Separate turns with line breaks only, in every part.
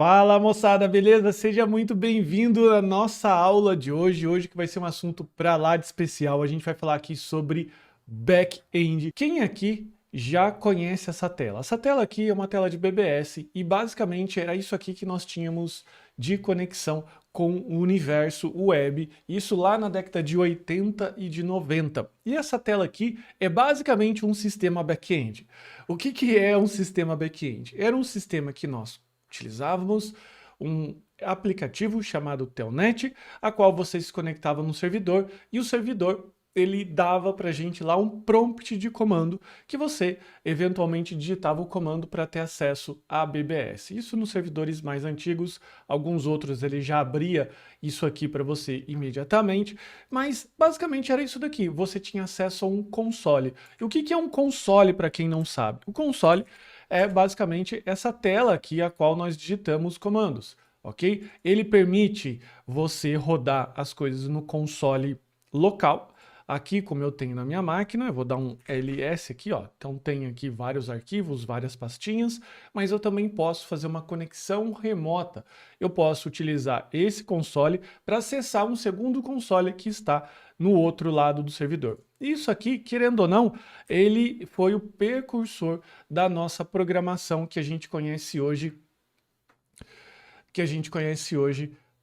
Fala moçada, beleza? Seja muito bem-vindo à nossa aula de hoje. Hoje que vai ser um assunto pra lá de especial. A gente vai falar aqui sobre back-end. Quem aqui já conhece essa tela? Essa tela aqui é uma tela de BBS e basicamente era isso aqui que nós tínhamos de conexão com o universo web, isso lá na década de 80 e de 90. E essa tela aqui é basicamente um sistema back-end. O que é um sistema back-end? Era um sistema que nós utilizávamos um aplicativo chamado Telnet, a qual você se conectava no servidor e o servidor ele dava para a gente lá um prompt de comando que você eventualmente digitava o comando para ter acesso à BBS. Isso nos servidores mais antigos, alguns outros ele já abria isso aqui para você imediatamente, mas basicamente era isso daqui, você tinha acesso a um console. E o que é um console para quem não sabe? O console é basicamente essa tela aqui a qual nós digitamos comandos, ok? Ele permite você rodar as coisas no console local. Aqui, como eu tenho na minha máquina, eu vou dar um ls aqui, ó. Então tem aqui vários arquivos, várias pastinhas, mas eu também posso fazer uma conexão remota. Eu posso utilizar esse console para acessar um segundo console que está no outro lado do servidor. Isso aqui, querendo ou não, ele foi o precursor da nossa programação que a gente conhece hoje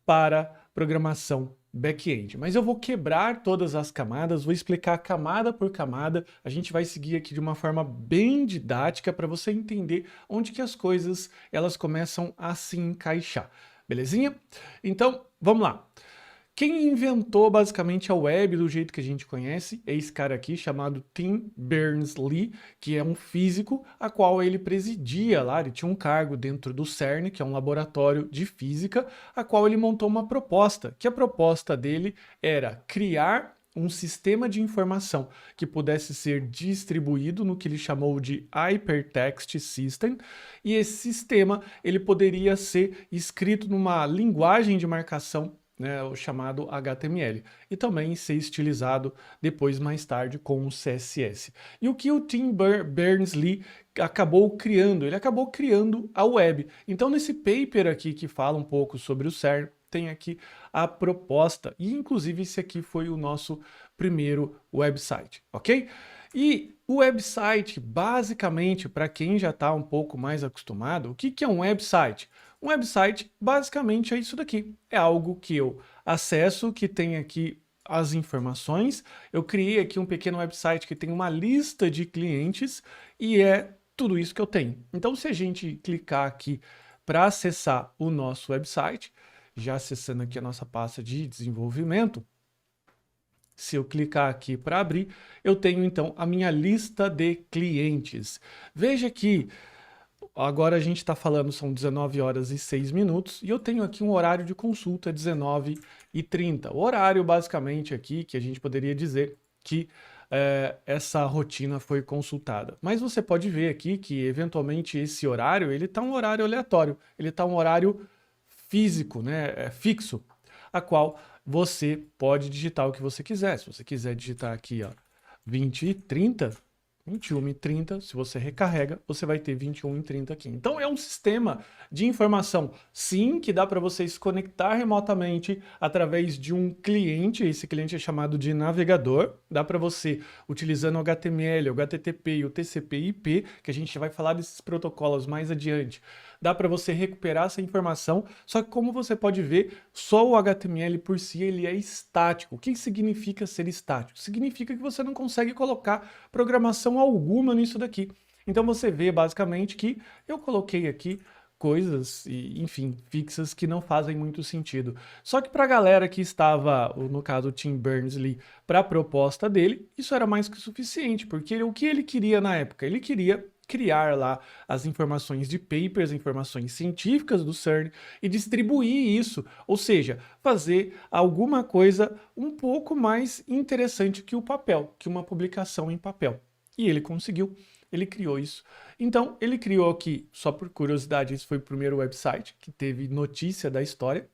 para programação back-end. Mas eu vou quebrar todas as camadas, vou explicar camada por camada, a gente vai seguir aqui de uma forma bem didática para você entender onde que as coisas elas começam a se encaixar. Belezinha? Então, vamos lá. Quem inventou basicamente a web do jeito que a gente conhece é esse cara aqui chamado Tim Berners-Lee, que é um físico a qual ele presidia lá, ele tinha um cargo dentro do CERN, que é um laboratório de física, a qual ele montou uma proposta, que a proposta dele era criar um sistema de informação que pudesse ser distribuído no que ele chamou de Hypertext System, e esse sistema ele poderia ser escrito numa linguagem de marcação, né, o chamado HTML, e também ser estilizado depois, mais tarde, com o CSS. E o que o Tim Berners-Lee acabou criando? Ele acabou criando a web. Então, nesse paper aqui que fala um pouco sobre o CERN, tem aqui a proposta, e inclusive esse aqui foi o nosso primeiro website, ok? E o website, basicamente, para quem já está um pouco mais acostumado, o que é um website? Um website basicamente é isso daqui, é algo que eu acesso, que tem aqui as informações, eu criei aqui um pequeno website que tem uma lista de clientes e é tudo isso que eu tenho. Então se a gente clicar aqui para acessar o nosso website, já acessando aqui a nossa pasta de desenvolvimento, se eu clicar aqui para abrir, eu tenho então a minha lista de clientes. Veja que agora a gente está falando, são 19 horas e 6 minutos, e eu tenho aqui um horário de consulta 19h30. O horário, basicamente, aqui, que a gente poderia dizer que essa rotina foi consultada. Mas você pode ver aqui que, eventualmente, esse horário, ele está um horário aleatório, ele está um horário físico, né, fixo, a qual você pode digitar o que você quiser. Se você quiser digitar aqui, ó, 20h30, 21h30, se você recarrega, você vai ter 21h30 aqui. Então é um sistema de informação, sim, que dá para você se conectar remotamente através de um cliente, esse cliente é chamado de navegador, dá para você, utilizando o HTML, o HTTP e o TCP/IP, que a gente vai falar desses protocolos mais adiante, dá para você recuperar essa informação, só que como você pode ver, só o HTML por si ele é estático. O que significa ser estático? Significa que você não consegue colocar programação alguma nisso daqui. Então você vê basicamente que eu coloquei aqui coisas, enfim, fixas que não fazem muito sentido. Só que para a galera que estava, no caso o Tim Berners-Lee, para a proposta dele, isso era mais que suficiente, porque o que ele queria na época? Ele queria criar lá as informações de papers, informações científicas do CERN e distribuir isso, ou seja, fazer alguma coisa um pouco mais interessante que o papel, que uma publicação em papel. E ele conseguiu, ele criou isso. Então, ele criou aqui, só por curiosidade, esse foi o primeiro website que teve notícia da história.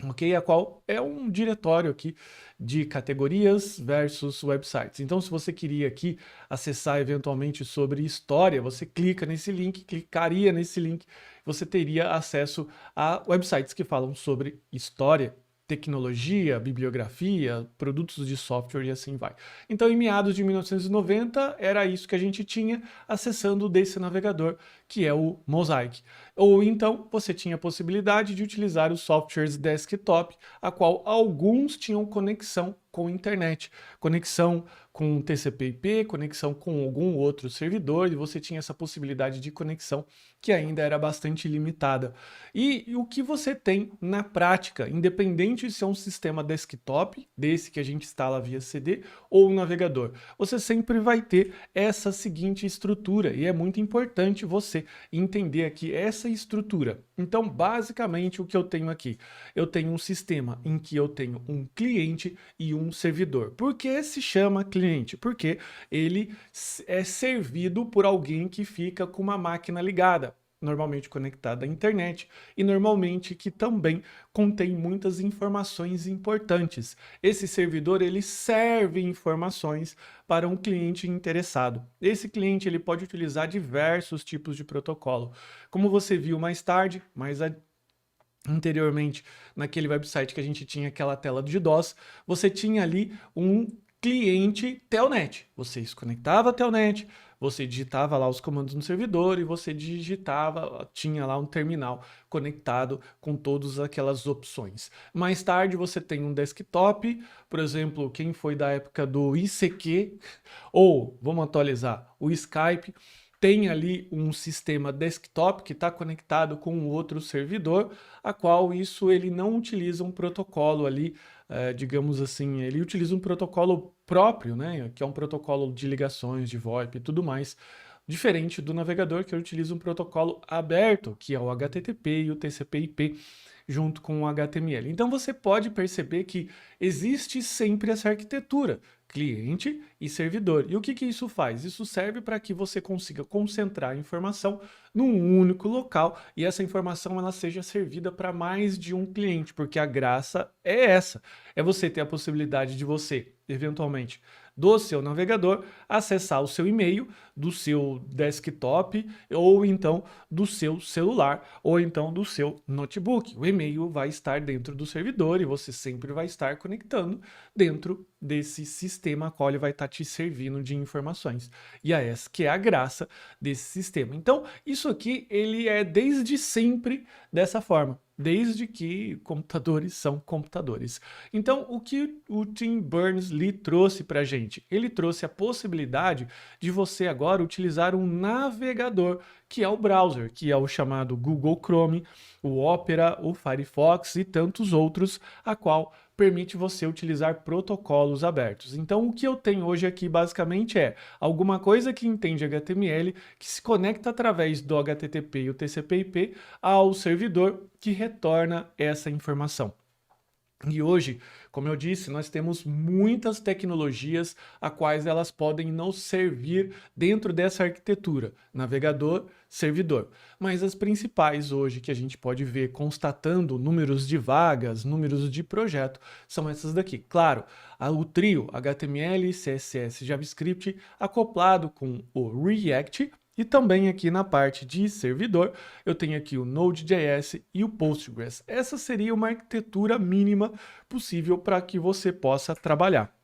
ok? A qual é um diretório aqui de categorias versus websites. Então, se você queria aqui acessar eventualmente sobre história, você clica nesse link, clicaria nesse link, você teria acesso a websites que falam sobre história, tecnologia, bibliografia, produtos de software e assim vai. Então, em meados de 1990, era isso que a gente tinha acessando desse navegador, que é o Mosaic. Ou então, você tinha a possibilidade de utilizar os softwares desktop, a qual alguns tinham conexão com a internet, conexão com TCP/IP, conexão com algum outro servidor, e você tinha essa possibilidade de conexão que ainda era bastante limitada. E o que você tem na prática, independente se é um sistema desktop, desse que a gente instala via CD, ou um navegador, você sempre vai ter essa seguinte estrutura, e é muito importante você entender aqui essa estrutura. Então, basicamente, o que eu tenho aqui? Eu tenho um sistema em que eu tenho um cliente e um servidor. Por que se chama cliente? Porque ele é servido por alguém que fica com uma máquina ligada, normalmente conectada à internet e normalmente que também contém muitas informações importantes. Esse servidor ele serve informações para um cliente interessado. Esse cliente ele pode utilizar diversos tipos de protocolo. Como você viu mais tarde, anteriormente, naquele website que a gente tinha aquela tela de DOS, você tinha ali um cliente Telnet. Você se conectava à Telnet, você digitava lá os comandos no servidor e você tinha lá um terminal conectado com todas aquelas opções. Mais tarde você tem um desktop, por exemplo, quem foi da época do ICQ, ou, vamos atualizar, o Skype, tem ali um sistema desktop que está conectado com outro servidor, a qual ele não utiliza um protocolo ali, digamos assim, ele utiliza um protocolo próprio, né, que é um protocolo de ligações, de VoIP e tudo mais, diferente do navegador que utiliza um protocolo aberto, que é o HTTP e o TCP/IP, junto com o HTML. Então você pode perceber que existe sempre essa arquitetura, cliente e servidor. E o que isso faz? Isso serve para que você consiga concentrar a informação num único local e essa informação ela seja servida para mais de um cliente, porque a graça é essa, é você ter a possibilidade de você, eventualmente, do seu navegador, acessar o seu e-mail do seu desktop ou então do seu celular ou então do seu notebook. O e-mail vai estar dentro do servidor e você sempre vai estar conectando dentro desse sistema a qual ele vai estar te servindo de informações. E é essa que é a graça desse sistema. Então, isso aqui ele é desde sempre dessa forma. Desde que computadores são computadores. Então, o que o Tim Berners-Lee trouxe para a gente? Ele trouxe a possibilidade de você agora utilizar um navegador, que é o browser, que é o chamado Google Chrome, o Opera, o Firefox e tantos outros, a qual permite você utilizar protocolos abertos. Então, o que eu tenho hoje aqui basicamente é alguma coisa que entende HTML, que se conecta através do HTTP e o TCP/IP ao servidor que retorna essa informação. E hoje, como eu disse, nós temos muitas tecnologias a quais elas podem nos servir dentro dessa arquitetura, navegador, servidor. Mas as principais hoje que a gente pode ver constatando números de vagas, números de projeto, são essas daqui. Claro, o trio HTML, CSS, JavaScript acoplado com o React. E também aqui na parte de servidor, eu tenho aqui o Node.js e o Postgres. Essa seria uma arquitetura mínima possível para que você possa trabalhar.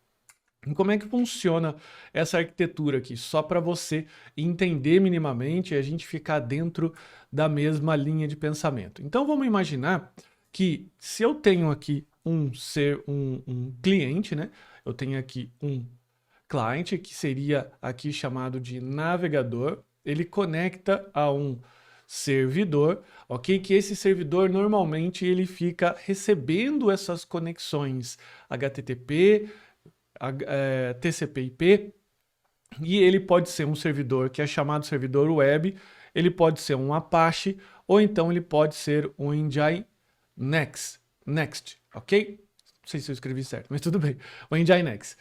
E como é que funciona essa arquitetura aqui? Só para você entender minimamente e a gente ficar dentro da mesma linha de pensamento. Então vamos imaginar que se eu tenho aqui um cliente, né? Eu tenho aqui um client, que seria aqui chamado de navegador. Ele conecta a um servidor, ok? Que esse servidor normalmente ele fica recebendo essas conexões HTTP, TCP/IP, e ele pode ser um servidor que é chamado servidor web, ele pode ser um Apache, ou então ele pode ser um Nginx, ok? Não sei se eu escrevi certo, mas tudo bem. O Nginx.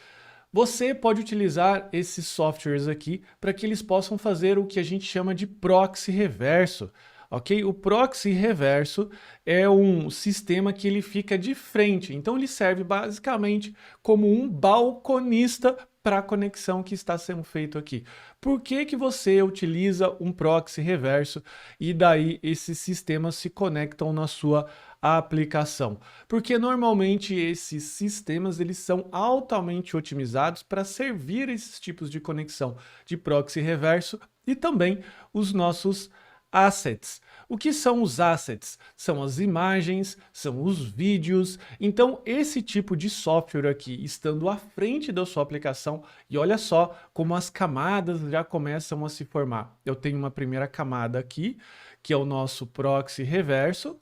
Você pode utilizar esses softwares aqui para que eles possam fazer o que a gente chama de proxy reverso. ok? O proxy reverso é um sistema que ele fica de frente, então ele serve basicamente como um balconista para a conexão que está sendo feito aqui. Por que que você utiliza um proxy reverso e daí esses sistemas se conectam na sua aplicação? Porque normalmente esses sistemas eles são altamente otimizados para servir esses tipos de conexão de proxy reverso e também os nossos assets. O que são os assets? São as imagens, são os vídeos. Então, esse tipo de software aqui, estando à frente da sua aplicação, e olha só como as camadas já começam a se formar. Eu tenho uma primeira camada aqui, que é o nosso proxy reverso.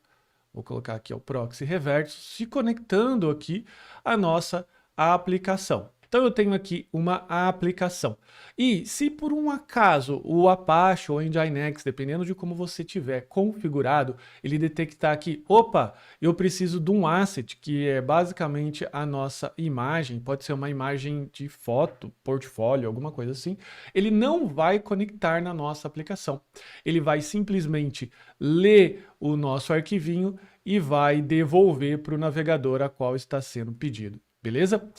Vou colocar aqui o proxy reverso, se conectando aqui à nossa aplicação. Então eu tenho aqui uma aplicação. E se por um acaso o Apache ou o Nginx, dependendo de como você tiver configurado, ele detectar aqui, opa, eu preciso de um asset, que é basicamente a nossa imagem, pode ser uma imagem de foto, portfólio, alguma coisa assim, ele não vai conectar na nossa aplicação. Ele vai simplesmente ler o nosso arquivinho e vai devolver para o navegador a qual está sendo pedido, beleza?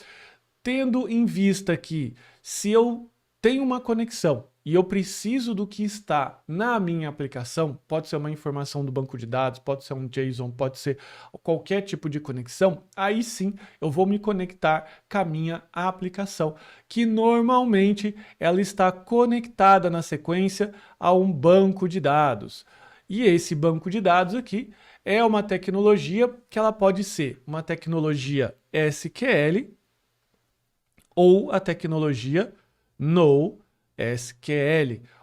Tendo em vista que se eu tenho uma conexão e eu preciso do que está na minha aplicação, pode ser uma informação do banco de dados, pode ser um JSON, pode ser qualquer tipo de conexão, aí sim eu vou me conectar com a minha aplicação, que normalmente ela está conectada na sequência a um banco de dados. E esse banco de dados aqui é uma tecnologia que ela pode ser uma tecnologia SQL, ou a tecnologia NoSQL.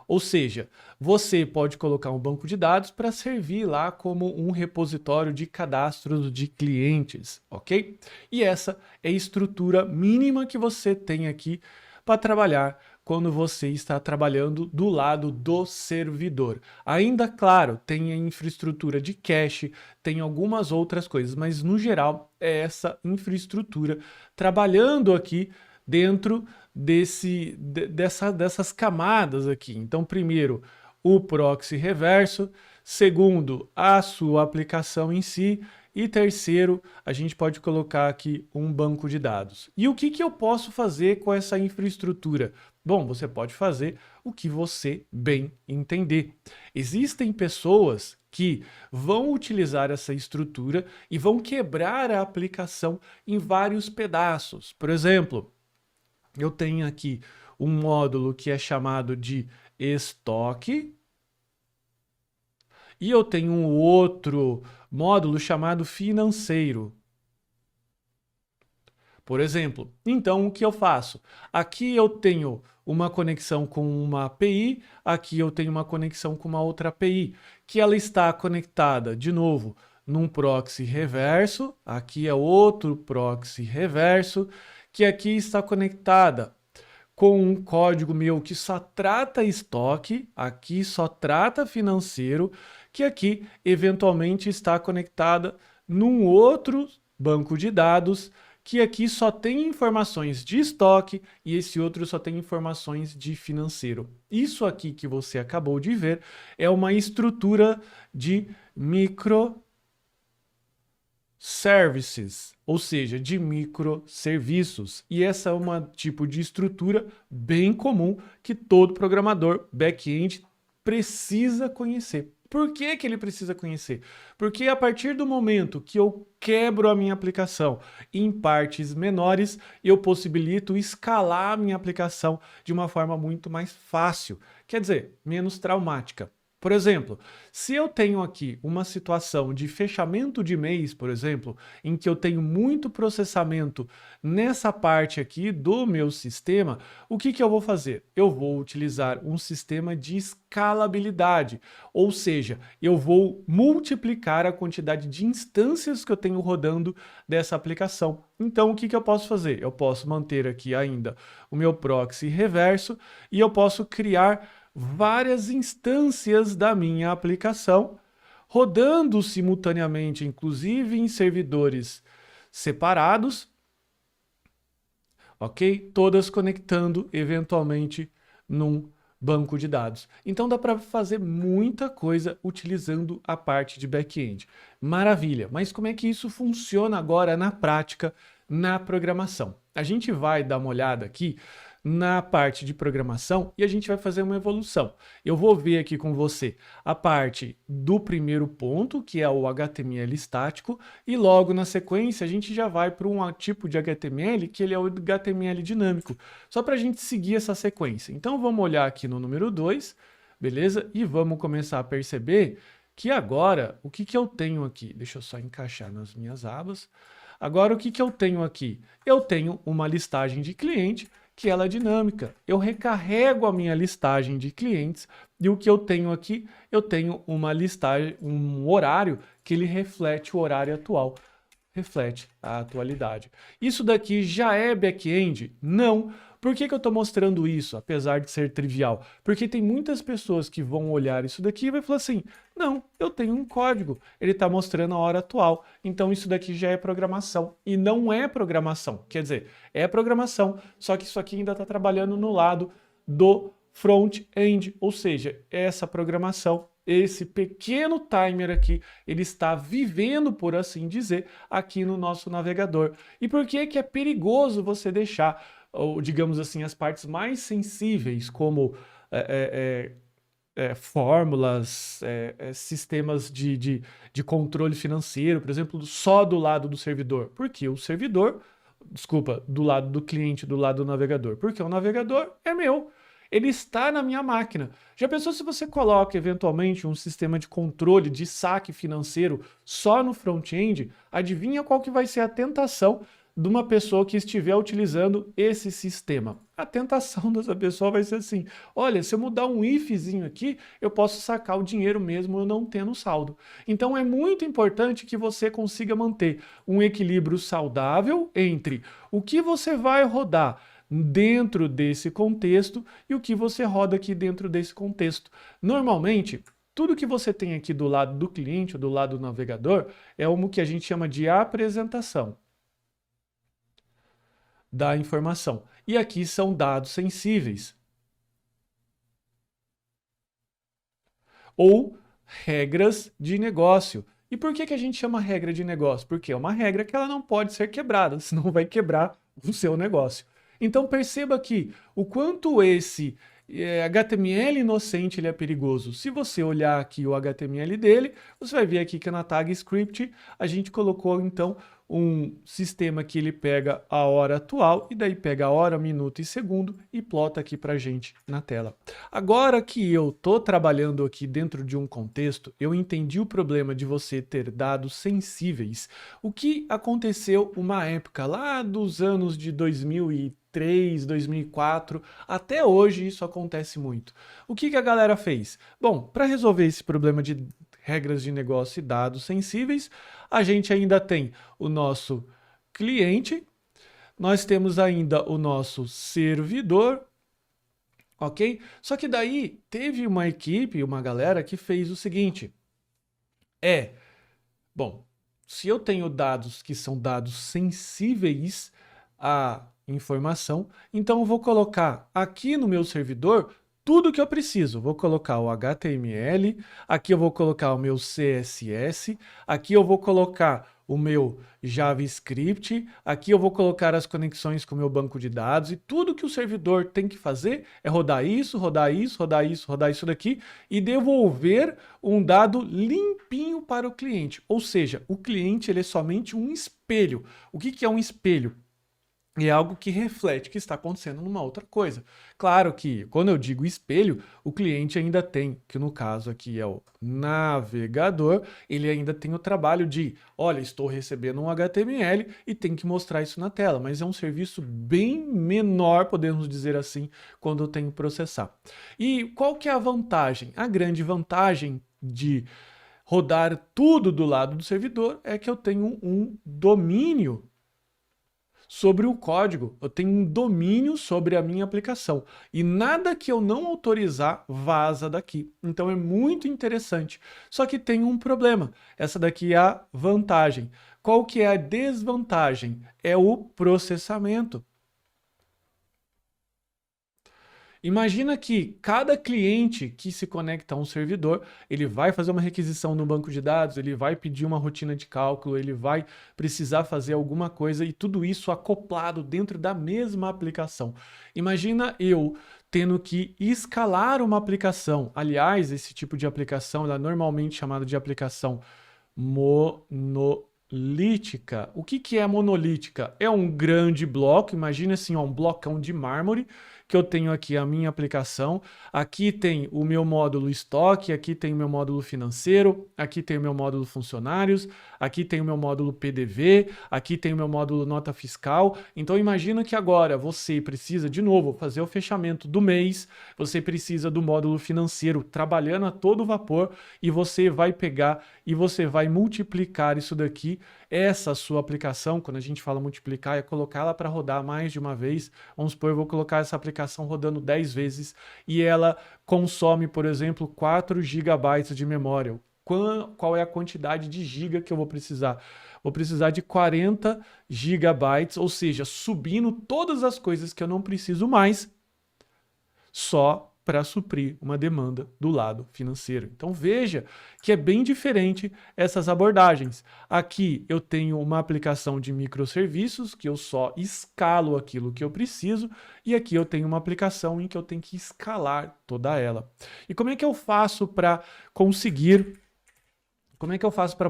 Ou seja, você pode colocar um banco de dados para servir lá como um repositório de cadastros de clientes, ok? E essa é a estrutura mínima que você tem aqui para trabalhar quando você está trabalhando do lado do servidor. Ainda, claro, tem a infraestrutura de cache, tem algumas outras coisas, mas no geral é essa infraestrutura trabalhando aqui dentro dessas camadas aqui. Então, primeiro, o proxy reverso, segundo, a sua aplicação em si, e terceiro, a gente pode colocar aqui um banco de dados. E o que eu posso fazer com essa infraestrutura? Bom, você pode fazer o que você bem entender. Existem pessoas que vão utilizar essa estrutura e vão quebrar a aplicação em vários pedaços. Por exemplo, eu tenho aqui um módulo que é chamado de estoque e eu tenho um outro módulo chamado financeiro, por exemplo. Então, o que eu faço? Aqui eu tenho uma conexão com uma API, aqui eu tenho uma conexão com uma outra API, que ela está conectada, de novo, num proxy reverso, aqui é outro proxy reverso, que aqui está conectada com um código meu que só trata estoque, aqui só trata financeiro, que aqui eventualmente está conectada num outro banco de dados, que aqui só tem informações de estoque e esse outro só tem informações de financeiro. Isso aqui que você acabou de ver é uma estrutura de microservices, ou seja, de microserviços. E essa é uma tipo de estrutura bem comum que todo programador back-end precisa conhecer. Por que que ele precisa conhecer? Porque a partir do momento que eu quebro a minha aplicação em partes menores, eu possibilito escalar a minha aplicação de uma forma muito mais fácil, quer dizer, menos traumática. Por exemplo, se eu tenho aqui uma situação de fechamento de mês, por exemplo, em que eu tenho muito processamento nessa parte aqui do meu sistema, o que eu vou fazer? Eu vou utilizar um sistema de escalabilidade, ou seja, eu vou multiplicar a quantidade de instâncias que eu tenho rodando dessa aplicação. Então, o que eu posso fazer? Eu posso manter aqui ainda o meu proxy reverso e eu posso criar várias instâncias da minha aplicação, rodando simultaneamente, inclusive em servidores separados, ok? Todas conectando eventualmente num banco de dados. Então dá para fazer muita coisa utilizando a parte de back-end. Maravilha, mas como é que isso funciona agora na prática, na programação? A gente vai dar uma olhada aqui na parte de programação e a gente vai fazer uma evolução. Eu vou ver aqui com você a parte do primeiro ponto, que é o HTML estático, e logo na sequência a gente já vai para um tipo de HTML que ele é o HTML dinâmico, só para a gente seguir essa sequência. Então vamos olhar aqui no número 2, beleza? E vamos começar a perceber que agora, o que eu tenho aqui? Deixa eu só encaixar nas minhas abas. Agora, o que eu tenho aqui? Eu tenho uma listagem de cliente, que ela é dinâmica. Eu recarrego a minha listagem de clientes e o que eu tenho aqui? Eu tenho uma listagem, um horário que ele reflete o horário atual, reflete a atualidade. Isso daqui já é back-end? Não. Por que eu estou mostrando isso, apesar de ser trivial? Porque tem muitas pessoas que vão olhar isso daqui e vai falar assim, não, eu tenho um código, ele está mostrando a hora atual, então isso daqui já é programação. E não é programação, quer dizer, é programação, só que isso aqui ainda está trabalhando no lado do front-end, ou seja, essa programação, esse pequeno timer aqui, ele está vivendo, por assim dizer, aqui no nosso navegador. E por que é perigoso você deixar, ou, digamos assim, as partes mais sensíveis, como fórmulas, sistemas de controle financeiro, por exemplo, só do lado do servidor? Porque o servidor, desculpa, do lado do cliente, do lado do navegador, porque o navegador é meu. Ele está na minha máquina. Já pensou se você coloca eventualmente um sistema de controle de saque financeiro só no front-end? Adivinha qual que vai ser a tentação de uma pessoa que estiver utilizando esse sistema? A tentação dessa pessoa vai ser assim, olha, se eu mudar um ifzinho aqui, eu posso sacar o dinheiro mesmo eu não tendo saldo. Então é muito importante que você consiga manter um equilíbrio saudável entre o que você vai rodar dentro desse contexto e o que você roda aqui dentro desse contexto. Normalmente, tudo que você tem aqui do lado do cliente ou do lado do navegador é o que a gente chama de apresentação da informação. E aqui são dados sensíveis ou regras de negócio. E por que a gente chama regra de negócio? Porque é uma regra que ela não pode ser quebrada, senão vai quebrar o seu negócio. Então perceba aqui o quanto esse HTML inocente ele é perigoso. Se você olhar aqui o HTML dele, você vai ver aqui que na tag script a gente colocou então um sistema que ele pega a hora atual e daí pega a hora, minuto e segundo e plota aqui pra gente na tela. Agora que eu tô trabalhando aqui dentro de um contexto, eu entendi o problema de você ter dados sensíveis. O que aconteceu uma época lá dos anos de 2003, 2004, até hoje isso acontece muito. O que a galera fez? Bom, para resolver esse problema de regras de negócio e dados sensíveis, a gente ainda tem o nosso cliente, nós temos ainda o nosso servidor, ok? Só que daí teve uma equipe, uma galera que fez o seguinte, bom, se eu tenho dados que são dados sensíveis à informação, então eu vou colocar aqui no meu servidor tudo que eu preciso. Vou colocar o HTML, aqui eu vou colocar o meu CSS, aqui eu vou colocar o meu JavaScript, aqui eu vou colocar as conexões com o meu banco de dados e tudo que o servidor tem que fazer é rodar isso, rodar isso, rodar isso, rodar isso daqui e devolver um dado limpinho para o cliente. Ou seja, o cliente ele é somente um espelho. O que é um espelho? É algo que reflete o que está acontecendo numa outra coisa. Claro que, quando eu digo espelho, o cliente ainda tem, que no caso aqui é o navegador, ele ainda tem o trabalho de, olha, estou recebendo um HTML e tem que mostrar isso na tela, mas é um serviço bem menor, podemos dizer assim, quando eu tenho que processar. E qual que é a vantagem? A grande vantagem de rodar tudo do lado do servidor é que eu tenho um domínio sobre o código, eu tenho um domínio sobre a minha aplicação e nada que eu não autorizar vaza daqui. Então é muito interessante. Só que tem um problema. Essa daqui é a vantagem. Qual que é a desvantagem? É o processamento. Imagina que cada cliente que se conecta a um servidor, ele vai fazer uma requisição no banco de dados, ele vai pedir uma rotina de cálculo, ele vai precisar fazer alguma coisa e tudo isso acoplado dentro da mesma aplicação. Imagina eu tendo que escalar uma aplicação. Aliás, esse tipo de aplicação ela é normalmente chamada de aplicação monolítica. O que é monolítica? É um grande bloco, imagina assim, ó, um blocão de mármore, que eu tenho aqui a minha aplicação, aqui tem o meu módulo estoque, aqui tem o meu módulo financeiro, aqui tem o meu módulo funcionários, aqui tem o meu módulo PDV, aqui tem o meu módulo nota fiscal. Então imagina que agora você precisa, de novo, fazer o fechamento do mês, você precisa do módulo financeiro trabalhando a todo vapor e você vai pegar e você vai multiplicar isso daqui, essa sua aplicação, quando a gente fala multiplicar, é colocar ela para rodar mais de uma vez. Vamos supor, eu vou colocar essa aplicação rodando 10 vezes e ela consome, por exemplo, 4 GB de memória. Qual é a quantidade de giga que eu vou precisar? Vou precisar de 40 GB, ou seja, subindo todas as coisas que eu não preciso mais, só para suprir uma demanda do lado financeiro. Então veja que é bem diferente essas abordagens. Aqui eu tenho uma aplicação de microserviços que eu só escalo aquilo que eu preciso e aqui eu tenho uma aplicação em que eu tenho que escalar toda ela. E como é que eu faço para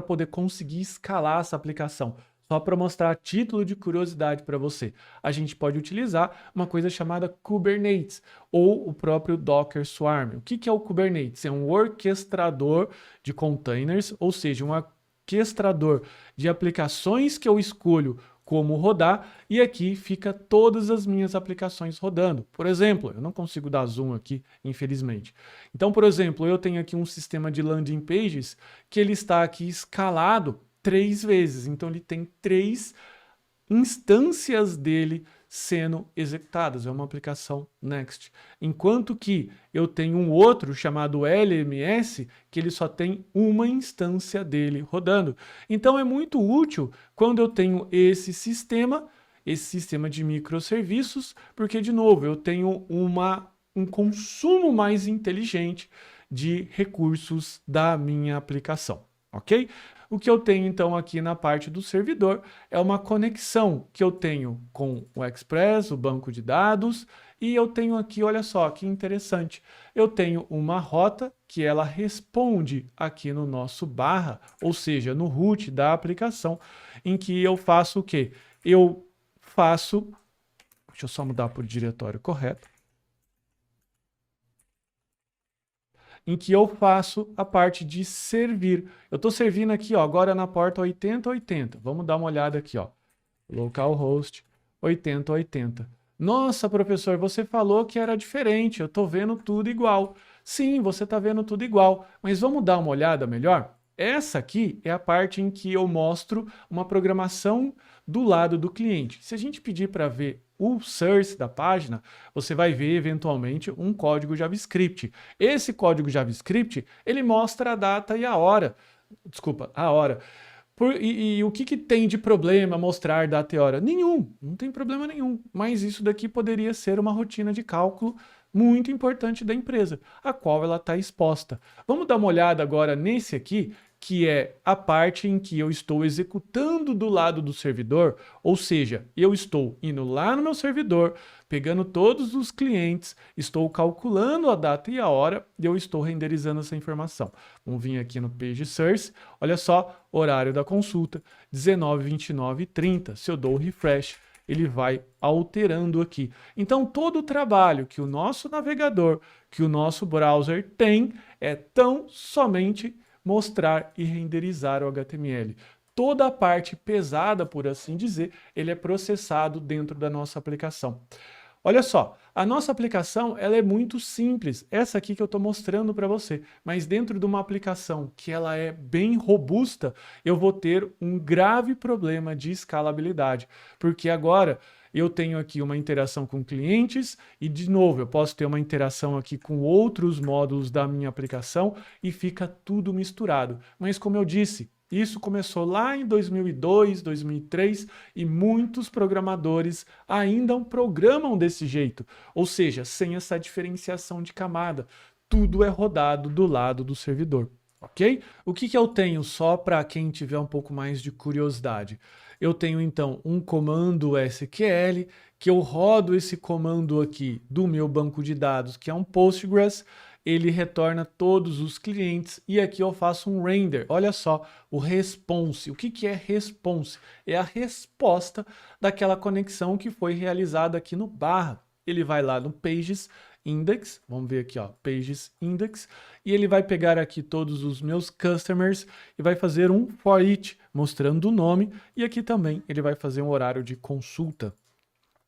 poder conseguir escalar essa aplicação? Só para mostrar a título de curiosidade para você, a gente pode utilizar uma coisa chamada Kubernetes ou o próprio Docker Swarm. O que é o Kubernetes? É um orquestrador de containers, ou seja, um orquestrador de aplicações que eu escolho como rodar e aqui fica todas as minhas aplicações rodando. Por exemplo, eu não consigo dar zoom aqui, infelizmente. Então, por exemplo, eu tenho aqui um sistema de landing pages que ele está aqui escalado 3 vezes. Então ele tem 3 instâncias dele sendo executadas. É uma aplicação Next. Enquanto que eu tenho um outro chamado LMS que ele só tem uma instância dele rodando. Então é muito útil quando eu tenho esse sistema de microserviços, porque de novo eu tenho um consumo mais inteligente de recursos da minha aplicação. Ok? O que eu tenho então aqui na parte do servidor é uma conexão que eu tenho com o Express, o banco de dados, e eu tenho aqui, olha só, que interessante, eu tenho uma rota que ela responde aqui no nosso barra, ou seja, no root da aplicação, em que eu faço o quê? Deixa eu só mudar para o diretório correto, em que eu faço a parte de servir. Eu estou servindo aqui, ó, agora na porta 8080. Vamos dar uma olhada aqui, ó. Localhost 8080. Nossa, professor, você falou que era diferente. Eu estou vendo tudo igual. Sim, você está vendo tudo igual. Mas vamos dar uma olhada melhor? Essa aqui é a parte em que eu mostro uma programação do lado do cliente. Se a gente pedir para ver o source da página, você vai ver eventualmente um código JavaScript. Esse código JavaScript, ele mostra a data e a hora. Desculpa, a hora. E o que tem de problema mostrar data e hora? Nenhum, não tem problema nenhum. Mas isso daqui poderia ser uma rotina de cálculo muito importante da empresa, a qual ela está exposta. Vamos dar uma olhada agora nesse aqui, que é a parte em que eu estou executando do lado do servidor, ou seja, eu estou indo lá no meu servidor, pegando todos os clientes, estou calculando a data e a hora e eu estou renderizando essa informação. Vamos vir aqui no Page Source, olha só, horário da consulta, 19, 29 e 30. Se eu dou o refresh, ele vai alterando aqui. Então, todo o trabalho que o nosso navegador, que o nosso browser tem, é tão somente mostrar e renderizar o HTML. Toda a parte pesada, por assim dizer, ele é processado dentro da nossa aplicação. Olha só, a nossa aplicação ela é muito simples, essa aqui que eu estou mostrando para você, mas dentro de uma aplicação que ela é bem robusta, eu vou ter um grave problema de escalabilidade, porque agora eu tenho aqui uma interação com clientes e, de novo, eu posso ter uma interação aqui com outros módulos da minha aplicação e fica tudo misturado. Mas, como eu disse, Isso começou lá em 2002, 2003 e muitos programadores ainda programam desse jeito, ou seja, sem essa diferenciação de camada. Tudo é rodado do lado do servidor, ok? O que eu tenho só para quem tiver um pouco mais de curiosidade? Eu tenho então um comando SQL, que eu rodo esse comando aqui do meu banco de dados, que é um Postgres, ele retorna todos os clientes e aqui eu faço um render. Olha só, o response. O que é response? É a resposta daquela conexão que foi realizada aqui no barra. Ele vai lá no pages index, vamos ver aqui, ó, pages index, e ele vai pegar aqui todos os meus customers e vai fazer um for each, mostrando o nome, e aqui também ele vai fazer um horário de consulta.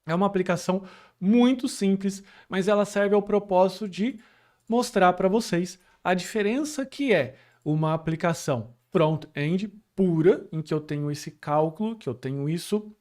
É uma aplicação muito simples, mas ela serve ao propósito de mostrar para vocês a diferença que é uma aplicação front-end pura, em que eu tenho esse cálculo, que eu tenho isso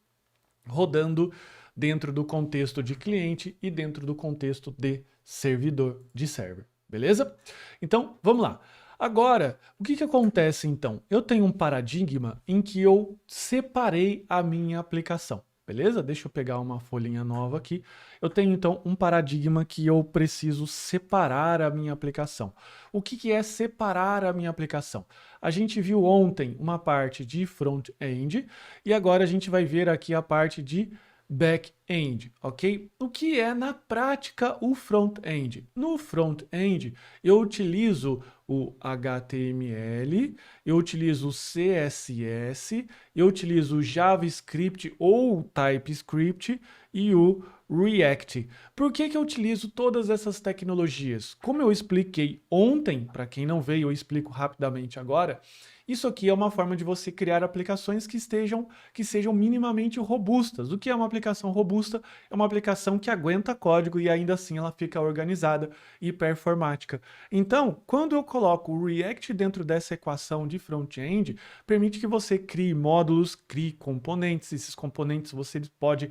rodando dentro do contexto de cliente e dentro do contexto de servidor, de server, beleza? Então, vamos lá. Agora, o que acontece então? Eu tenho um paradigma em que eu separei a minha aplicação. Beleza? Deixa eu pegar uma folhinha nova aqui. Eu tenho então um paradigma que eu preciso separar a minha aplicação. O que é separar a minha aplicação? A gente viu ontem uma parte de front-end e agora a gente vai ver aqui a parte de back-end, ok? O que é na prática o front-end? No front-end eu utilizo o HTML, eu utilizo o CSS, eu utilizo o JavaScript ou TypeScript e o React. Por que eu utilizo todas essas tecnologias? Como eu expliquei ontem, para quem não veio, eu explico rapidamente agora. Isso aqui é uma forma de você criar aplicações que sejam minimamente robustas. O que é uma aplicação robusta? É uma aplicação que aguenta código e ainda assim ela fica organizada e performática. Então, quando eu coloco o React dentro dessa equação de front-end, permite que você crie módulos, crie componentes. Esses componentes você pode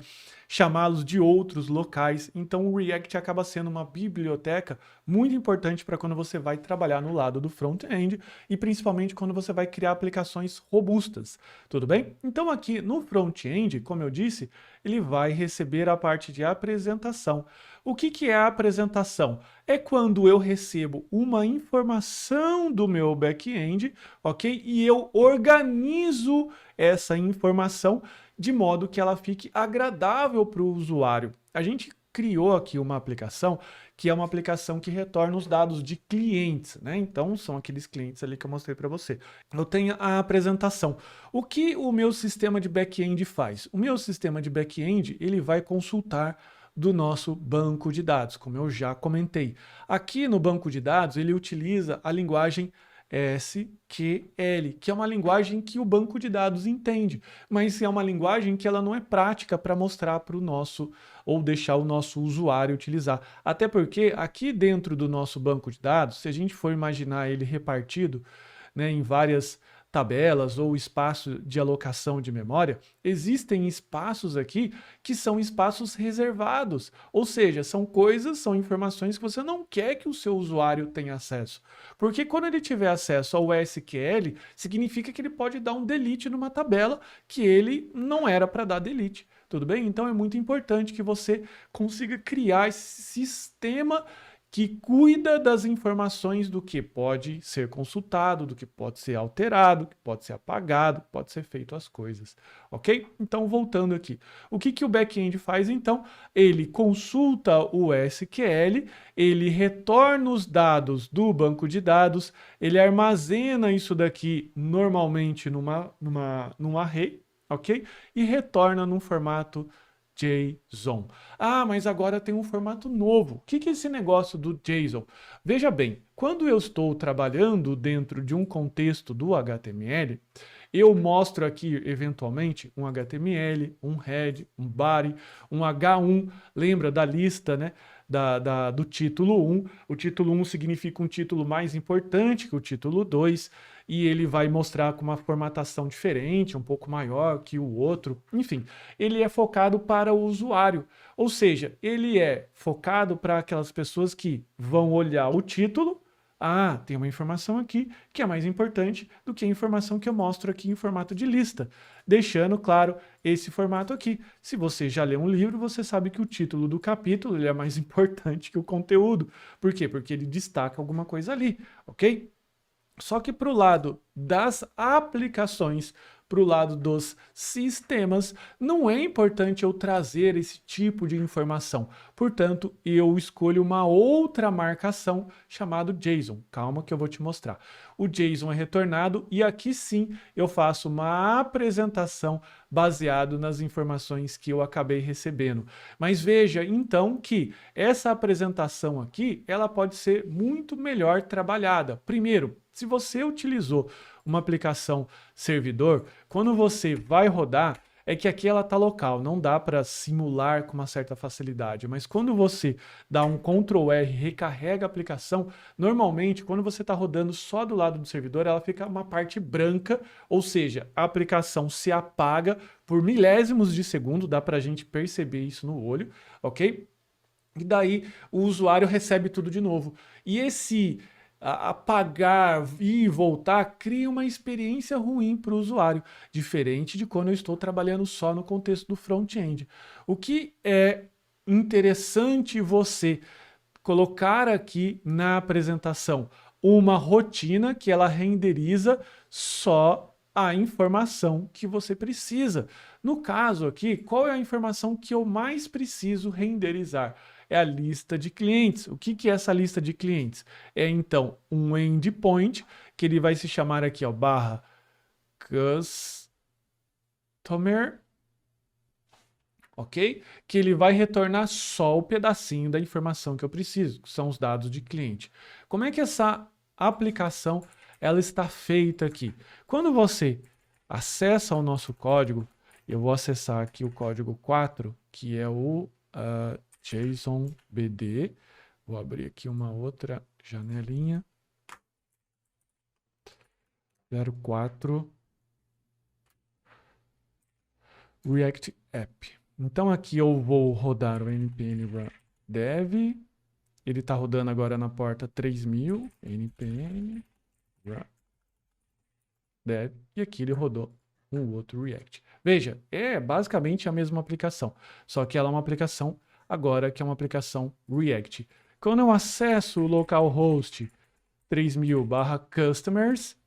chamá-los de outros locais. Então, o React acaba sendo uma biblioteca muito importante para quando você vai trabalhar no lado do front-end e principalmente quando você vai criar aplicações robustas, tudo bem? Então aqui no front-end, como eu disse, ele vai receber a parte de apresentação. O que é a apresentação? É quando eu recebo uma informação do meu back-end, ok? E eu organizo essa informação de modo que ela fique agradável para o usuário. A gente criou aqui uma aplicação que é uma aplicação que retorna os dados de clientes, né? Então, são aqueles clientes ali que eu mostrei para você. Eu tenho a apresentação. O que o meu sistema de back-end faz? O meu sistema de back-end, ele vai consultar do nosso banco de dados, como eu já comentei. Aqui no banco de dados, ele utiliza a linguagem SQL, que é uma linguagem que o banco de dados entende, mas é uma linguagem que ela não é prática para mostrar para o nosso, ou deixar o nosso usuário utilizar. Até porque aqui dentro do nosso banco de dados, se a gente for imaginar ele repartido, né, em várias tabelas ou espaço de alocação de memória, existem espaços aqui que são espaços reservados, ou seja, são coisas, são informações que você não quer que o seu usuário tenha acesso. Porque quando ele tiver acesso ao SQL, significa que ele pode dar um delete numa tabela que ele não era para dar delete. Tudo bem? Então é muito importante que você consiga criar esse sistema que cuida das informações do que pode ser consultado, do que pode ser alterado, que pode ser apagado, pode ser feito as coisas, ok? Então, voltando aqui. O que o back-end faz, então? Ele consulta o SQL, ele retorna os dados do banco de dados, ele armazena isso daqui normalmente num array, ok? E retorna num formato JSON. Ah, mas agora tem um formato novo. O que é esse negócio do JSON? Veja bem, quando eu estou trabalhando dentro de um contexto do HTML, eu mostro aqui, eventualmente, um HTML, um head, um body, um H1. Lembra da lista, né? Do título 1. O título 1 significa um título mais importante que o título 2, e ele vai mostrar com uma formatação diferente, um pouco maior que o outro. Enfim, ele é focado para o usuário, ou seja, ele é focado para aquelas pessoas que vão olhar o título, Ah, tem uma informação aqui que é mais importante do que a informação que eu mostro aqui em formato de lista, deixando claro esse formato aqui. Se você já leu um livro, você sabe que o título do capítulo ele é mais importante que o conteúdo. Por quê? Porque ele destaca alguma coisa ali, ok? Só que para o lado das aplicações, para o lado dos sistemas, não é importante eu trazer esse tipo de informação. Portanto, eu escolho uma outra marcação chamada JSON. Calma que eu vou te mostrar. O JSON é retornado e aqui sim eu faço uma apresentação baseado nas informações que eu acabei recebendo. Mas veja então que essa apresentação aqui, ela pode ser muito melhor trabalhada. Primeiro, se você utilizou uma aplicação servidor, quando você vai rodar, é que aqui ela está local, não dá para simular com uma certa facilidade, mas quando você dá um Ctrl R, recarrega a aplicação, normalmente quando você está rodando só do lado do servidor, ela fica uma parte branca, ou seja, a aplicação se apaga por milésimos de segundo, dá para a gente perceber isso no olho, ok? E daí o usuário recebe tudo de novo. E esse apagar e voltar cria uma experiência ruim para o usuário, diferente de quando eu estou trabalhando só no contexto do front-end. O que é interessante você colocar aqui na apresentação uma rotina que ela renderiza só a informação que você precisa. No caso aqui, qual é a informação que eu mais preciso renderizar? É a lista de clientes. O que é essa lista de clientes? É então um endpoint, que ele vai se chamar aqui, ó, barra customer, ok? Que ele vai retornar só o pedacinho da informação que eu preciso, que são os dados de cliente. Como é que essa aplicação ela está feita aqui? Quando você acessa o nosso código, eu vou acessar aqui o código 4, que é o JSON BD. Vou abrir aqui uma outra janelinha. 04 React App. Então aqui eu vou rodar o npm run dev. Ele está rodando agora na porta 3000, npm run dev. E aqui ele rodou um outro React. Veja, é basicamente a mesma aplicação, só que ela é uma aplicação agora que é uma aplicação React. Quando eu acesso o localhost 3000/customers,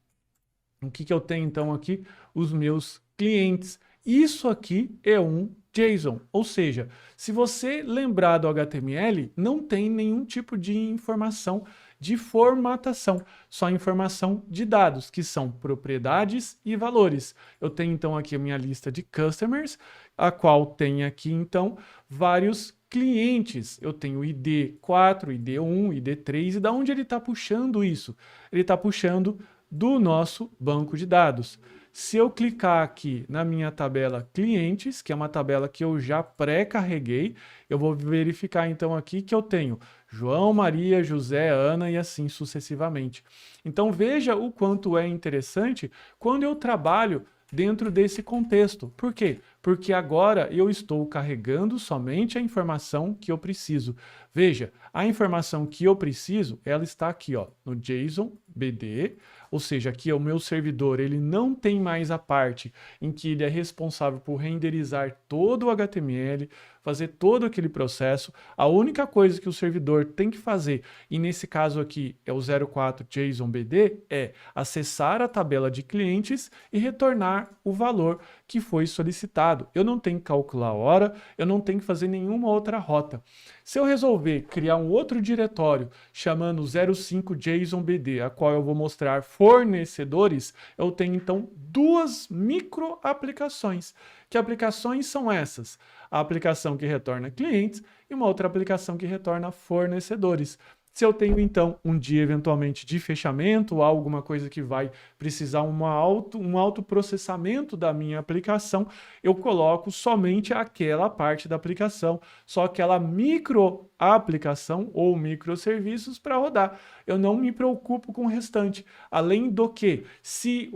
o que eu tenho então aqui? Os meus clientes. Isso aqui é um JSON, ou seja, se você lembrar do HTML, não tem nenhum tipo de informação de formatação, só informação de dados, que são propriedades e valores. Eu tenho então aqui a minha lista de customers, a qual tem aqui então vários clientes. Eu tenho ID4, ID1, ID3, e da onde ele está puxando isso? Ele está puxando do nosso banco de dados. Se eu clicar aqui na minha tabela clientes, que é uma tabela que eu já pré-carreguei, eu vou verificar então aqui que eu tenho João, Maria, José, Ana e assim sucessivamente. Então veja o quanto é interessante quando eu trabalho dentro desse contexto. Por quê? Porque agora eu estou carregando somente a informação que eu preciso. Veja, a informação que eu preciso, ela está aqui, ó, no JSON BD, ou seja, aqui é o meu servidor, ele não tem mais a parte em que ele é responsável por renderizar todo o HTML, fazer todo aquele processo. A única coisa que o servidor tem que fazer, e nesse caso aqui é o 04 JSON BD, é acessar a tabela de clientes e retornar o valor que foi solicitado. Eu não tenho que calcular a hora, eu não tenho que fazer nenhuma outra rota. Se eu resolver criar um outro diretório chamando 05 JSON BD, a qual eu vou mostrar fornecedores, eu tenho então duas micro aplicações. Que aplicações são essas? A aplicação que retorna clientes e uma outra aplicação que retorna fornecedores. Se eu tenho, então, um dia, eventualmente, de fechamento ou alguma coisa que vai precisar um autoprocessamento da minha aplicação, eu coloco somente aquela parte da aplicação, só aquela micro aplicação ou microserviços para rodar. Eu não me preocupo com o restante. Além do que, se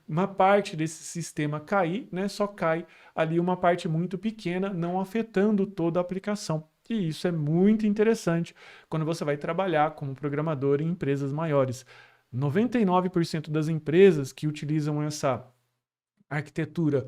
uma parte desse sistema cair, né, só cai ali uma parte muito pequena, não afetando toda a aplicação. E isso é muito interessante quando você vai trabalhar como programador em empresas maiores. 99% das empresas que utilizam essa arquitetura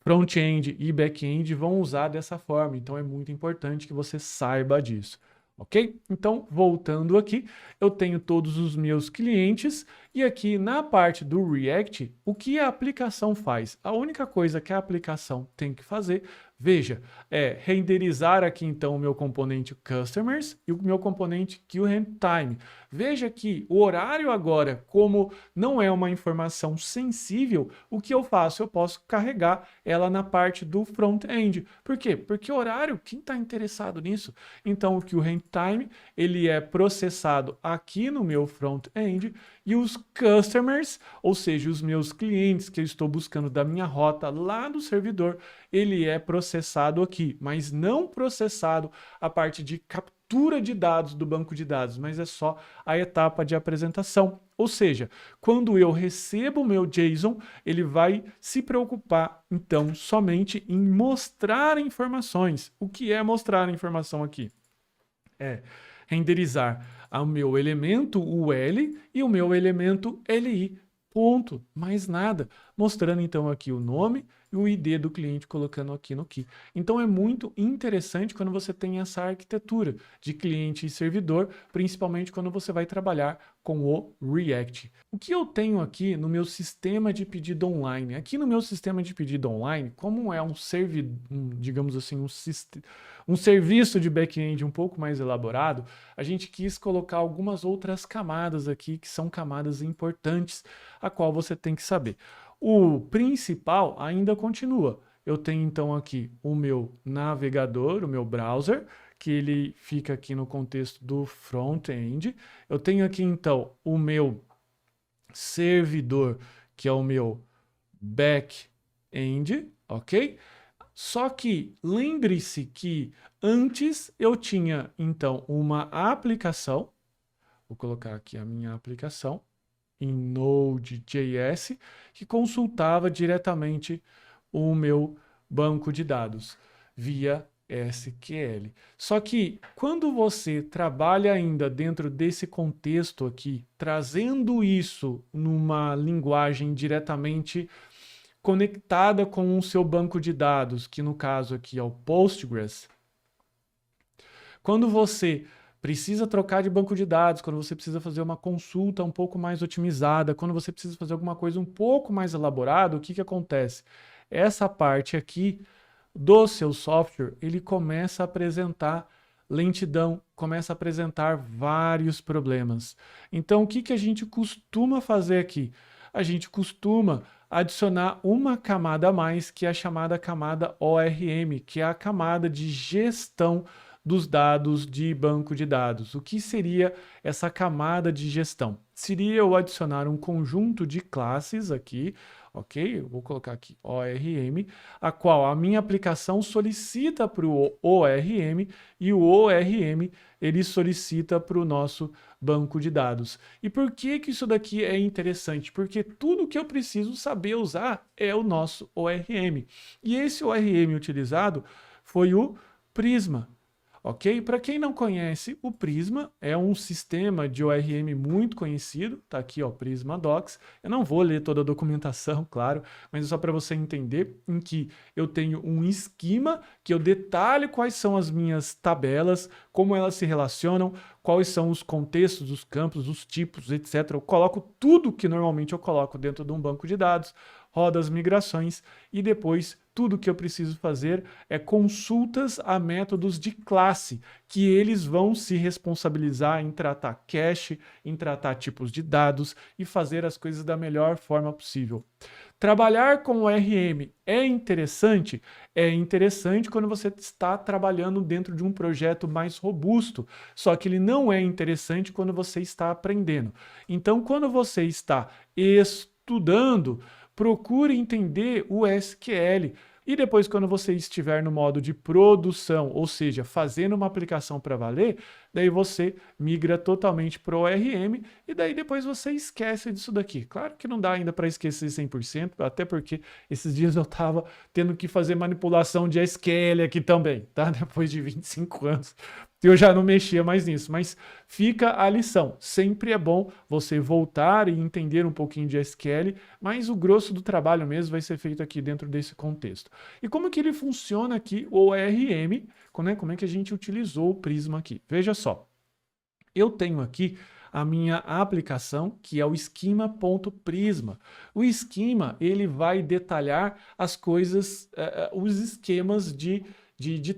front-end e back-end vão usar dessa forma. Então é muito importante que você saiba disso. Ok? Então, voltando aqui, eu tenho todos os meus clientes e aqui na parte do React, o que a aplicação faz? A única coisa que a aplicação tem que fazer, veja, é renderizar aqui então o meu componente Customers e o meu componente QRentime. Veja que o horário agora, como não é uma informação sensível, o que eu faço? Eu posso carregar ela na parte do front-end. Por quê? Porque horário, quem está interessado nisso? Então o QRentime, ele é processado aqui no meu front-end e os customers, ou seja, os meus clientes que eu estou buscando da minha rota lá do servidor, ele é processado aqui, mas não processado a parte de captura de dados do banco de dados, mas é só a etapa de apresentação. Ou seja, quando eu recebo o meu JSON, ele vai se preocupar, então, somente em mostrar informações. O que é mostrar informação aqui? É renderizar o meu elemento UL e o meu elemento LI. Ponto, mais nada. Mostrando então aqui o nome e o ID do cliente colocando aqui no key. Então é muito interessante quando você tem essa arquitetura de cliente e servidor, principalmente quando você vai trabalhar com o React. O que eu tenho aqui no meu sistema de pedido online? Aqui no meu sistema de pedido online, como é um servidor, digamos assim, um serviço de back-end um pouco mais elaborado, a gente quis colocar algumas outras camadas aqui que são camadas importantes, a qual você tem que saber. O principal ainda continua. Eu tenho então aqui o meu navegador, o meu browser, que ele fica aqui no contexto do front-end. Eu tenho aqui então o meu servidor, que é o meu back-end, ok? Só que lembre-se que antes eu tinha então uma aplicação, vou colocar aqui a minha aplicação, em Node.js, que consultava diretamente o meu banco de dados via SQL. Só que quando você trabalha ainda dentro desse contexto aqui, trazendo isso numa linguagem diretamente conectada com o seu banco de dados, que no caso aqui é o Postgres, quando você precisa trocar de banco de dados, quando você precisa fazer uma consulta um pouco mais otimizada, quando você precisa fazer alguma coisa um pouco mais elaborada, o que que acontece? Essa parte aqui do seu software, ele começa a apresentar lentidão, começa a apresentar vários problemas. Então, o que que a gente costuma fazer aqui? A gente costuma adicionar uma camada a mais, que é a chamada camada ORM, que é a camada de gestão dos dados de banco de dados. O que seria essa camada de gestão? Seria eu adicionar um conjunto de classes aqui, ok? Eu vou colocar aqui ORM, a qual a minha aplicação solicita para o ORM e o ORM ele solicita para o nosso banco de dados. E por que que isso daqui é interessante? Porque tudo que eu preciso saber usar é o nosso ORM. E esse ORM utilizado foi o Prisma. Ok? Para quem não conhece, o Prisma é um sistema de ORM muito conhecido, tá aqui ó, Prisma Docs. Eu não vou ler toda a documentação, claro, mas é só para você entender em que eu tenho um esquema que eu detalho quais são as minhas tabelas, como elas se relacionam, quais são os contextos, os campos, os tipos, etc. Eu coloco tudo que normalmente eu coloco dentro de um banco de dados, rodo as migrações e depois tudo que eu preciso fazer é consultas a métodos de classe, que eles vão se responsabilizar em tratar cache, em tratar tipos de dados e fazer as coisas da melhor forma possível. Trabalhar com o RM é interessante? É interessante quando você está trabalhando dentro de um projeto mais robusto, só que ele não é interessante quando você está aprendendo. Então, quando você está estudando, procure entender o SQL. E depois, quando você estiver no modo de produção, ou seja, fazendo uma aplicação para valer, daí você migra totalmente para o ORM e daí depois você esquece disso daqui. Claro que não dá ainda para esquecer 100%, até porque esses dias eu estava tendo que fazer manipulação de SQL aqui também, tá? Depois de 25 anos. Eu já não mexia mais nisso, mas fica a lição. Sempre é bom você voltar e entender um pouquinho de SQL, mas o grosso do trabalho mesmo vai ser feito aqui dentro desse contexto. E como que ele funciona aqui, o ORM, né? Como é que a gente utilizou o Prisma aqui? Veja só, eu tenho aqui a minha aplicação, que é o esquema.prisma. O esquema, ele vai detalhar as coisas, os esquemas de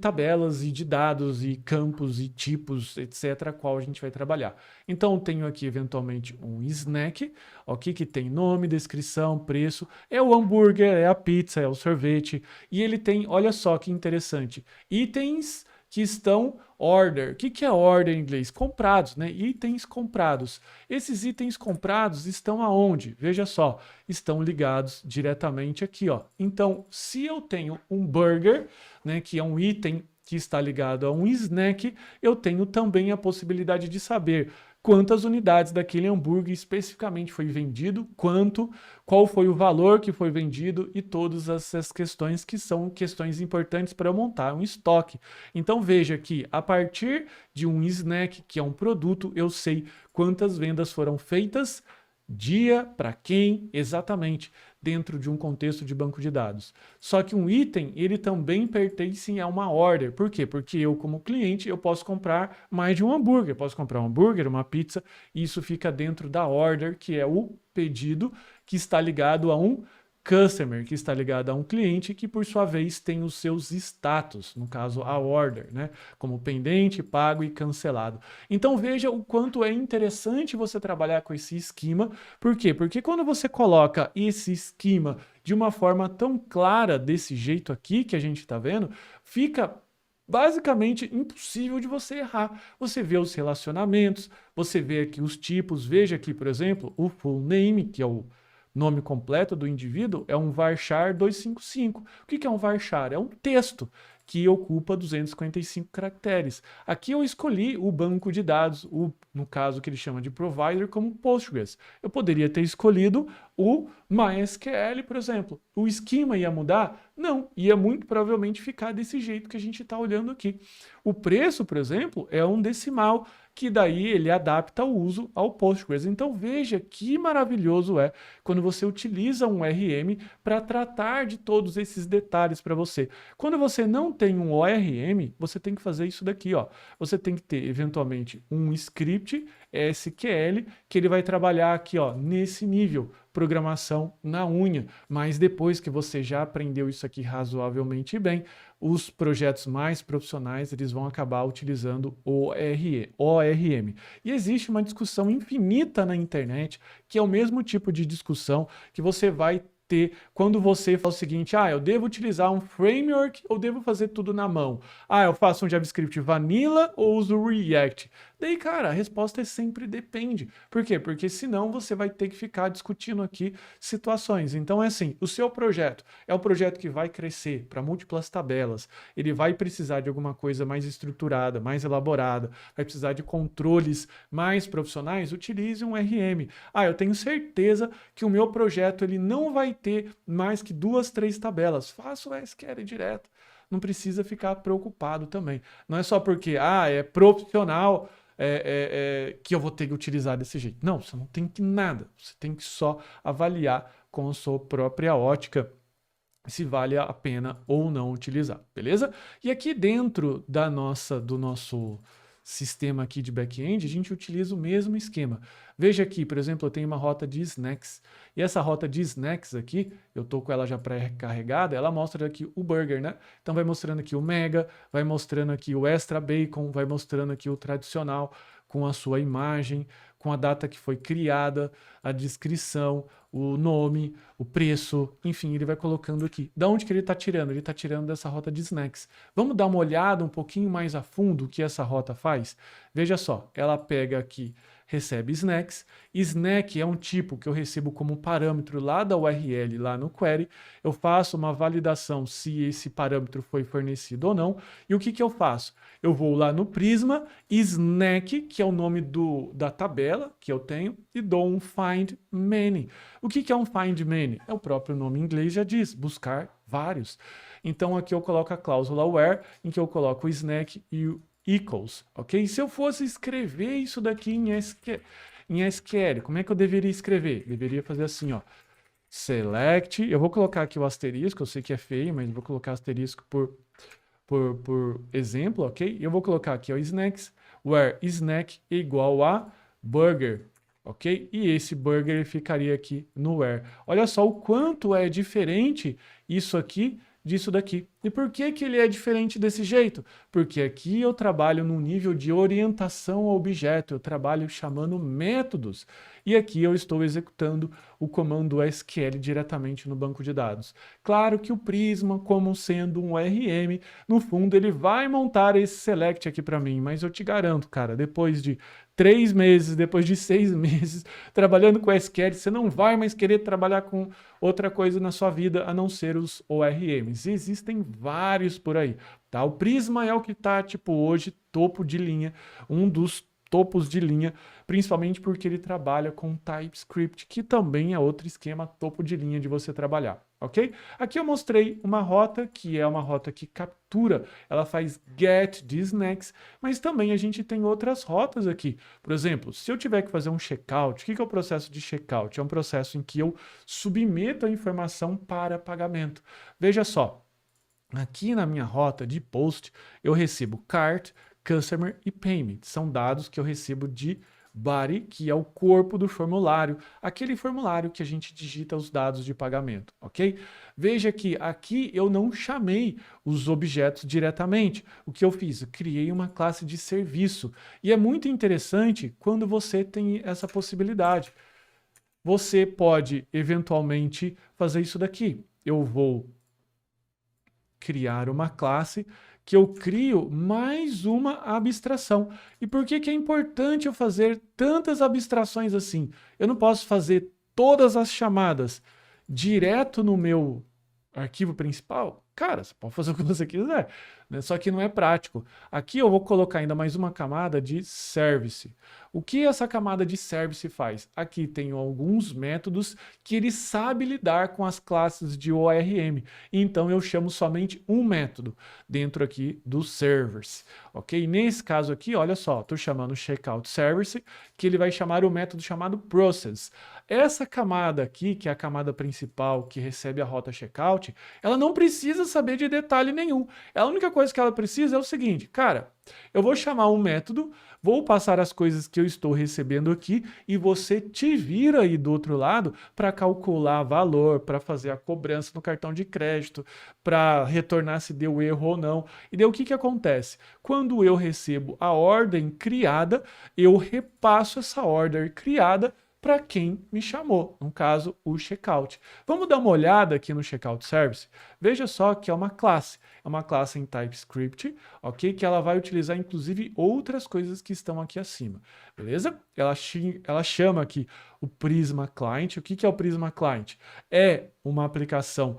tabelas e de dados e campos e tipos, etc., a qual a gente vai trabalhar. Então, eu tenho aqui, eventualmente, um snack, ok, que tem nome, descrição, preço, é o hambúrguer, é a pizza, é o sorvete, e ele tem, olha só que interessante, itens que estão order. O que é order em inglês? Comprados, né? Itens comprados. Esses itens comprados estão aonde? Veja só, estão ligados diretamente aqui, ó. Então, se eu tenho um burger, né, que é um item que está ligado a um snack, eu tenho também a possibilidade de saber quantas unidades daquele hambúrguer especificamente foi vendido, qual foi o valor que foi vendido e todas essas questões que são questões importantes para eu montar um estoque. Então veja que a partir de um snack, que é um produto, eu sei quantas vendas foram feitas, dia, para quem, exatamente, dentro de um contexto de banco de dados. Só que um item, ele também pertence a uma order. Por quê? Porque eu, como cliente, eu posso comprar mais de um hambúrguer. Posso comprar um hambúrguer, uma pizza, e isso fica dentro da order, que é o pedido, que está ligado a um customer, que está ligado a um cliente, que por sua vez tem os seus status, no caso a order, né? Como pendente, pago e cancelado. Então veja o quanto é interessante você trabalhar com esse esquema. Por quê? Porque quando você coloca esse esquema de uma forma tão clara, desse jeito aqui que a gente está vendo, fica basicamente impossível de você errar. Você vê os relacionamentos, você vê aqui os tipos, veja aqui, por exemplo, o full name, que é o nome completo do indivíduo, é um varchar 255. O que é um varchar? É um texto que ocupa 255 caracteres. Aqui eu escolhi o banco de dados, no caso que ele chama de provider, como Postgres. Eu poderia ter escolhido o MySQL, por exemplo. O esquema ia mudar? Não, ia muito provavelmente ficar desse jeito que a gente está olhando aqui. O preço, por exemplo, é um decimal, que daí ele adapta o uso ao Postgres. Então veja que maravilhoso é quando você utiliza um ORM para tratar de todos esses detalhes para você. Quando você não tem um ORM, você tem que fazer isso daqui, ó. Você tem que ter eventualmente um script SQL que ele vai trabalhar aqui, ó, nesse nível, programação na unha. Mas depois que você já aprendeu isso aqui razoavelmente bem, os projetos mais profissionais, eles vão acabar utilizando o ORM. E existe uma discussão infinita na internet, que é o mesmo tipo de discussão que você vai ter quando você fala o seguinte: eu devo utilizar um framework ou devo fazer tudo na mão? Eu faço um JavaScript vanilla ou uso o React? Daí, cara, a resposta é sempre depende. Por quê? Porque senão você vai ter que ficar discutindo aqui situações. Então é assim, o seu projeto é um projeto que vai crescer para múltiplas tabelas, ele vai precisar de alguma coisa mais estruturada, mais elaborada, vai precisar de controles mais profissionais, utilize um RM. Eu tenho certeza que o meu projeto ele não vai ter mais que 2, 3 tabelas. Faça o SQL direto. Não precisa ficar preocupado também. Não é só porque é profissional que eu vou ter que utilizar desse jeito. Não, você não tem que nada. Você tem que só avaliar com a sua própria ótica se vale a pena ou não utilizar, beleza? E aqui dentro do nosso sistema aqui de back-end, a gente utiliza o mesmo esquema. Veja aqui, por exemplo, eu tenho uma rota de snacks. E essa rota de snacks aqui, eu tô com ela já pré-carregada, ela mostra aqui o burger, né? Então vai mostrando aqui o mega, vai mostrando aqui o extra bacon, vai mostrando aqui o tradicional com a sua imagem, com a data que foi criada, a descrição, o nome, o preço, enfim, ele vai colocando aqui. Da onde que ele está tirando? Ele está tirando dessa rota de snacks. Vamos dar uma olhada um pouquinho mais a fundo o que essa rota faz? Veja só, ela pega aqui recebe snacks. Snack é um tipo que eu recebo como parâmetro lá da URL, lá no query. Eu faço uma validação se esse parâmetro foi fornecido ou não. E o que que eu faço? Eu vou lá no Prisma, snack, que é o nome da tabela que eu tenho, e dou um find many. O que que é um find many? É o próprio nome em inglês já diz, buscar vários. Então aqui eu coloco a cláusula where, em que eu coloco o snack e o equals, ok? Se eu fosse escrever isso daqui em SQL, como é que eu deveria escrever? Deveria fazer assim, ó. Select, eu vou colocar aqui o asterisco, eu sei que é feio, mas vou colocar asterisco por exemplo, ok? Eu vou colocar aqui o snacks, where snack é igual a burger, ok? E esse burger ficaria aqui no where. Olha só o quanto é diferente isso aqui disso daqui. E por que que ele é diferente desse jeito? Porque aqui eu trabalho num nível de orientação ao objeto, eu trabalho chamando métodos. E aqui eu estou executando o comando SQL diretamente no banco de dados. Claro que o Prisma, como sendo um ORM, no fundo ele vai montar esse select aqui para mim, mas eu te garanto, cara, depois de 3 meses, depois de 6 meses trabalhando com SQL, você não vai mais querer trabalhar com outra coisa na sua vida a não ser os ORMs. E existem vários por aí, tá? O Prisma é o que está, tipo, hoje topo de linha, um dos topos de linha, principalmente porque ele trabalha com TypeScript, que também é outro esquema topo de linha de você trabalhar, ok? Aqui eu mostrei uma rota, que é uma rota que captura, ela faz get de snacks, mas também a gente tem outras rotas aqui. Por exemplo, se eu tiver que fazer um checkout, o que é o processo de checkout? É um processo em que eu submeto a informação para pagamento. Veja só, aqui na minha rota de post, eu recebo cart, customer e payment. São dados que eu recebo de body, que é o corpo do formulário, aquele formulário que a gente digita os dados de pagamento, ok? Veja que aqui eu não chamei os objetos diretamente. O que eu fiz? Eu criei uma classe de serviço. E é muito interessante quando você tem essa possibilidade. Você pode, eventualmente, fazer isso daqui. Eu vou criar uma classe que eu crio mais uma abstração. E por que que é importante eu fazer tantas abstrações assim? Eu não posso fazer todas as chamadas direto no meu arquivo principal? Cara, você pode fazer o que você quiser, né? Só que não é prático. Aqui eu vou colocar ainda mais uma camada de service. O que essa camada de service faz? Aqui tem alguns métodos que ele sabe lidar com as classes de ORM. Então eu chamo somente um método dentro aqui do service, ok? Nesse caso aqui, olha só, estou chamando checkout service, que ele vai chamar o método chamado process. Essa camada aqui, que é a camada principal que recebe a rota checkout, ela não precisa saber de detalhe nenhum. A única coisa que ela precisa é o seguinte, cara, eu vou chamar um método, vou passar as coisas que eu estou recebendo aqui e você te vira aí do outro lado para calcular valor, para fazer a cobrança no cartão de crédito, para retornar se deu erro ou não. E daí o que que acontece? Quando eu recebo a ordem criada, eu repasso essa ordem criada para quem me chamou, no caso, o checkout. Vamos dar uma olhada aqui no checkout service? Veja só que é uma classe em TypeScript, ok? Que ela vai utilizar, inclusive, outras coisas que estão aqui acima, beleza? Ela chama aqui o Prisma Client. O que é o Prisma Client? É uma aplicação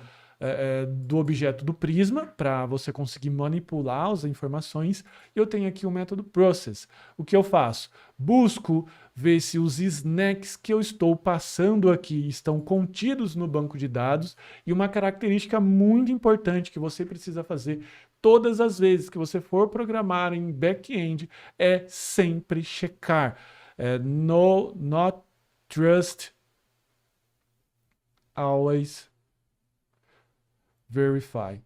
do objeto do Prisma, para você conseguir manipular as informações. Eu tenho aqui o método process. O que eu faço? Busco ver se os snacks que eu estou passando aqui estão contidos no banco de dados, e uma característica muito importante que você precisa fazer todas as vezes que você for programar em back-end é sempre checar. Not trust, always verify.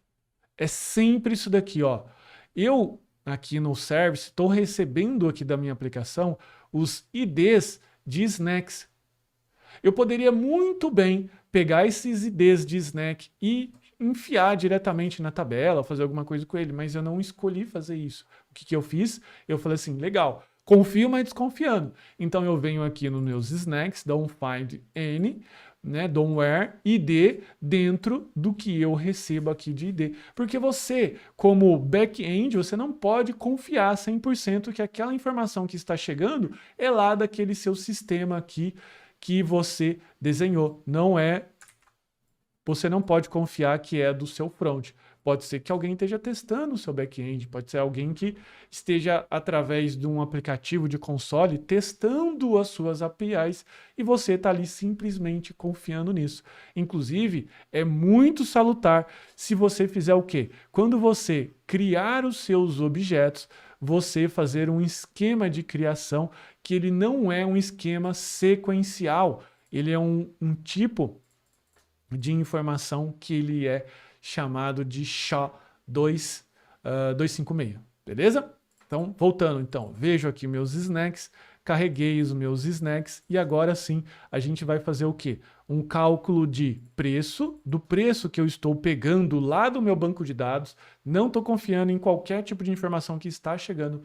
É sempre isso daqui, ó. Eu, aqui no service, estou recebendo aqui da minha aplicação os IDs de snacks. Eu poderia muito bem pegar esses IDs de snack e enfiar diretamente na tabela, fazer alguma coisa com ele, mas eu não escolhi fazer isso. O que que eu fiz? Eu falei assim, legal, confio, mas desconfiando. Então eu venho aqui nos meus snacks, dou um find any, né, DOM-WHERE ID dentro do que eu recebo aqui de ID. Porque você, como back-end, você não pode confiar 100% que aquela informação que está chegando é lá daquele seu sistema aqui que você desenhou. Não é, você não pode confiar que é do seu front. Pode ser que alguém esteja testando o seu back-end, pode ser alguém que esteja, através de um aplicativo de console, testando as suas APIs e você está ali simplesmente confiando nisso. Inclusive, é muito salutar se você fizer o quê? Quando você criar os seus objetos, você fazer um esquema de criação que ele não é um esquema sequencial, ele é um tipo de informação que ele é chamado de SHA-256, beleza? Então, voltando, então, vejo aqui meus snacks, carreguei os meus snacks e agora sim a gente vai fazer o quê? Um cálculo de preço, do preço que eu estou pegando lá do meu banco de dados, não estou confiando em qualquer tipo de informação que está chegando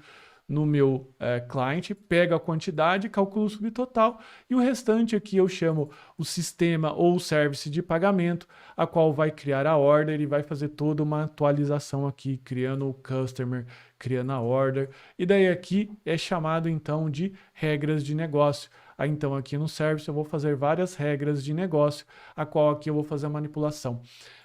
no meu client, pego a quantidade, calculo o subtotal e o restante aqui eu chamo o sistema ou o service de pagamento, a qual vai criar a order e vai fazer toda uma atualização aqui, criando o customer, criando a order. E daí aqui é chamado então de regras de negócio. Aí, então aqui no service eu vou fazer várias regras de negócio, a qual aqui eu vou fazer a manipulação.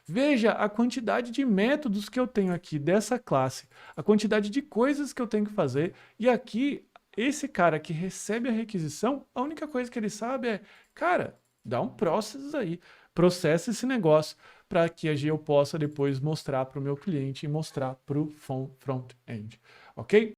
Veja a quantidade de métodos que eu tenho aqui dessa classe, a quantidade de coisas que eu tenho que fazer. E aqui, esse cara que recebe a requisição, a única coisa que ele sabe é, cara, dá um process aí, processa esse negócio para que eu possa depois mostrar para o meu cliente e mostrar para o front-end, ok?